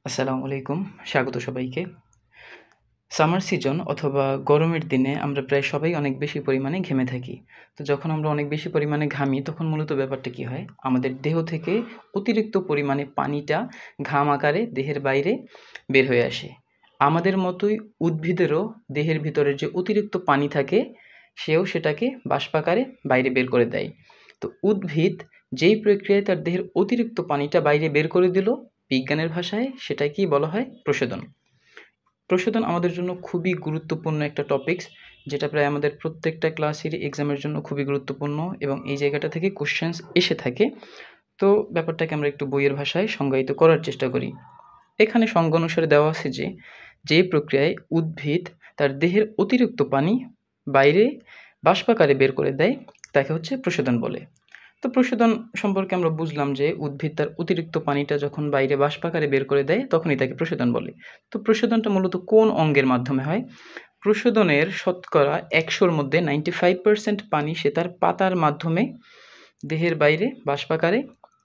আসসালামু আলাইকুম। স্বাগত সবাইকে। সামার সিজন অথবা গরমের দিনে আমরা প্রায় সবাই অনেক বেশি পরিমাণে ঘেমে থাকি। তো যখন আমরা অনেক বেশি পরিমাণে ঘামি তখন মূলত ব্যাপারটা কী হয়? আমাদের দেহ থেকে অতিরিক্ত পরিমাণে পানিটা ঘাম আকারে দেহের বাইরে বের হয়ে আসে। আমাদের মতোই উদ্ভিদেরও দেহের ভিতরে যে অতিরিক্ত পানি থাকে সেও সেটাকে বাষ্প আকারে বাইরে বের করে দেয়। তো উদ্ভিদ যেই প্রক্রিয়ায় তার দেহের অতিরিক্ত পানিটা বাইরে বের করে দিল, বিজ্ঞানের ভাষায় সেটাকেই বলা হয় প্রশোদন। প্রশোদন আমাদের জন্য খুবই গুরুত্বপূর্ণ একটা টপিকস, যেটা প্রায় আমাদের প্রত্যেকটা ক্লাসেরই এক্সামের জন্য খুবই গুরুত্বপূর্ণ এবং এই জায়গাটা থেকে কোশ্চেন্স এসে থাকে। তো ব্যাপারটাকে আমরা একটু বইয়ের ভাষায় সংজ্ঞায়িত করার চেষ্টা করি। এখানে সংজ্ঞা অনুসারে দেওয়া আছে যে প্রক্রিয়ায় উদ্ভিদ তার দেহের অতিরিক্ত পানি বাইরে বাষ্পাকারে বের করে দেয় তাকে হচ্ছে প্রশোদন বলে। তো প্রশোদন সম্পর্কে আমরা বুঝলাম যে উদ্ভিদ তার অতিরিক্ত পানিটা যখন বাইরে বাষ্পাকারে বের করে দেয় তখনই তাকে প্রশোদন বলে। তো প্রশোদনটা মূলত কোন অঙ্গের মাধ্যমে হয়? প্রশোদনের শতকরা ১০০-র মধ্যে 95% পানি সে তার পাতার মাধ্যমে দেহের বাইরে বাষ্পাকারে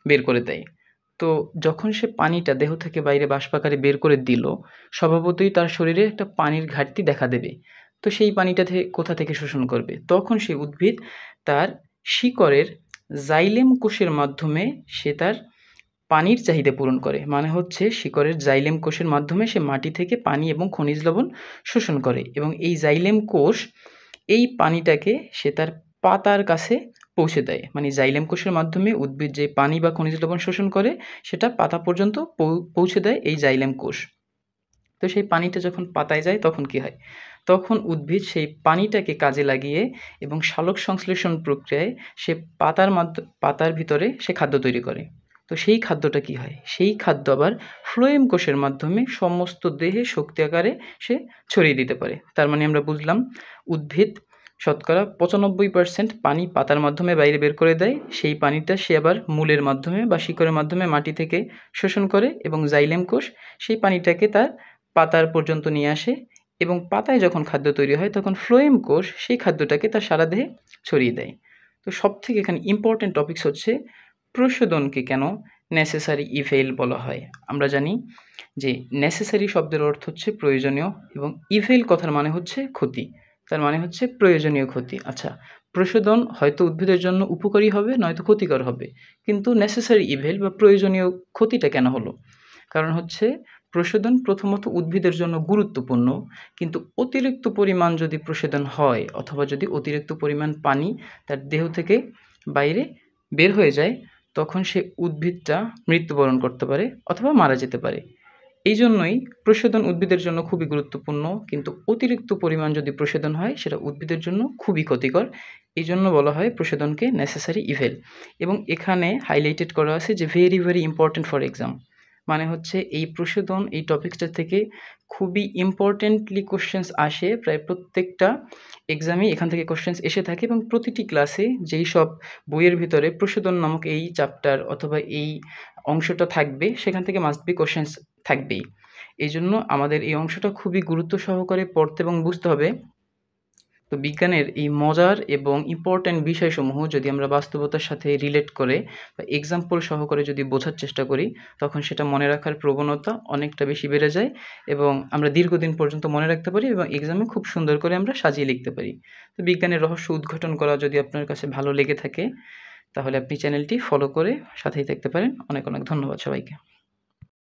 বের করে দেয়। তো যখন সে পানিটা দেহ থেকে বাইরে বাষ্পাকারে বের করে দিল, স্বভাবতই তার শরীরে একটা পানির ঘাটতি দেখা দেবে। তো সেই পানিটা কোথা থেকে শোষণ করবে? তখন সেই উদ্ভিদ তার শিকড়ের জাইলেম কোষের মাধ্যমে সে তার পানির চাহিদা পূরণ করে। মানে হচ্ছে শিকড়ের জাইলেম কোষের মাধ্যমে সে মাটি থেকে পানি এবং খনিজ লবণ শোষণ করে এবং এই জাইলেম কোষ এই পানিটাকে সে তার পাতার কাছে পৌঁছে দেয়। মানে জাইলেম কোষের মাধ্যমে উদ্ভিদ যে পানি বা খনিজ লবণ শোষণ করে সেটা পাতা পর্যন্ত পৌঁছে দেয় এই জাইলেম কোষ। তো সেই পানিটা যখন পাতায় যায় তখন কী হয়? তখন উদ্ভিদ সেই পানিটাকে কাজে লাগিয়ে এবং সালোক সংশ্লেষণ প্রক্রিয়ায় সে পাতার ভিতরে সে খাদ্য তৈরি করে। তো সেই খাদ্যটা কী হয়? সেই খাদ্য আবার ফ্লোয়েম কোষের মাধ্যমে সমস্ত দেহে শক্তি আকারে সে ছড়িয়ে দিতে পারে। তার মানে আমরা বুঝলাম উদ্ভিদ শতকরা ৯৫% পানি পাতার মাধ্যমে বাইরে বের করে দেয়। সেই পানিটা সে আবার মূলের মাধ্যমে বা শিকড়ের মাধ্যমে মাটি থেকে শোষণ করে এবং জাইলেম কোষ সেই পানিটাকে তার পাতার পর্যন্ত নিয়ে আসে এবং পাতায় যখন খাদ্য তৈরি হয় তখন ফ্লোয়েম কোষ সেই খাদ্যটাকে তার সারা দেহে ছড়িয়ে দেয়। তো সবথেকে এখানে ইম্পর্টেন্ট টপিকস হচ্ছে প্রশোদনকে কেন নেসেসারি ইভেল বলা হয়। আমরা জানি যে নেসেসারি শব্দের অর্থ হচ্ছে প্রয়োজনীয় এবং ইভেল কথার মানে হচ্ছে ক্ষতি। তার মানে হচ্ছে প্রয়োজনীয় ক্ষতি। আচ্ছা, প্রশোদন হয়তো উদ্ভিদের জন্য উপকারী হবে নয়তো ক্ষতিকর হবে, কিন্তু নেসেসারি ইভেল বা প্রয়োজনীয় ক্ষতিটা কেন হলো? কারণ হচ্ছে প্রশোদন প্রথমত উদ্ভিদের জন্য গুরুত্বপূর্ণ, কিন্তু অতিরিক্ত পরিমাণ যদি প্রশোদন হয় অথবা যদি অতিরিক্ত পরিমাণ পানি তার দেহ থেকে বাইরে বের হয়ে যায় তখন সে উদ্ভিদটা মৃত্যুবরণ করতে পারে অথবা মারা যেতে পারে। এই জন্যই প্রশোদন উদ্ভিদের জন্য খুবই গুরুত্বপূর্ণ, কিন্তু অতিরিক্ত পরিমাণ যদি প্রশোদন হয় সেটা উদ্ভিদের জন্য খুবই ক্ষতিকর। এই জন্য বলা হয় প্রশোদনকে নেসেসারি ইভেল এবং এখানে হাইলাইটেড করা আছে যে very very important for exam. মানে হচ্ছে এই প্রশোদন এই টপিকসটা থেকে খুবই ইম্পর্ট্যান্টলি কোশ্চেন্স আসে, প্রায় প্রত্যেকটা এক্সামেই এখান থেকে কোশ্চেন্স এসে থাকে এবং প্রতিটি ক্লাসে যেই সব বইয়ের ভিতরে প্রশোদন নামক এই চ্যাপ্টার অথবা এই অংশটা থাকবে সেখান থেকে মাস্ট বি কোশ্চেন্স থাকবেই। এই জন্য আমাদের এই অংশটা খুবই গুরুত্ব সহকারে পড়তে এবং বুঝতে হবে। তো বিজ্ঞানের এই মজার এবং ইম্পর্ট্যান্ট বিষয়সমূহ যদি আমরা বাস্তবতার সাথে রিলেট করে বা এক্সাম্পল সহকারে যদি বোঝার চেষ্টা করি তখন সেটা মনে রাখার প্রবণতা অনেকটা বেশি বেড়ে যায় এবং আমরা দীর্ঘদিন পর্যন্ত মনে রাখতে পারি এবং এক্সামে খুব সুন্দর করে আমরা সাজিয়ে লিখতে পারি। তো বিজ্ঞানের রহস্য উদ্ঘাটন করা যদি আপনার কাছে ভালো লেগে থাকে তাহলে আপনি চ্যানেলটি ফলো করে সাথেই থাকতে পারেন। অনেক অনেক ধন্যবাদ সবাইকে।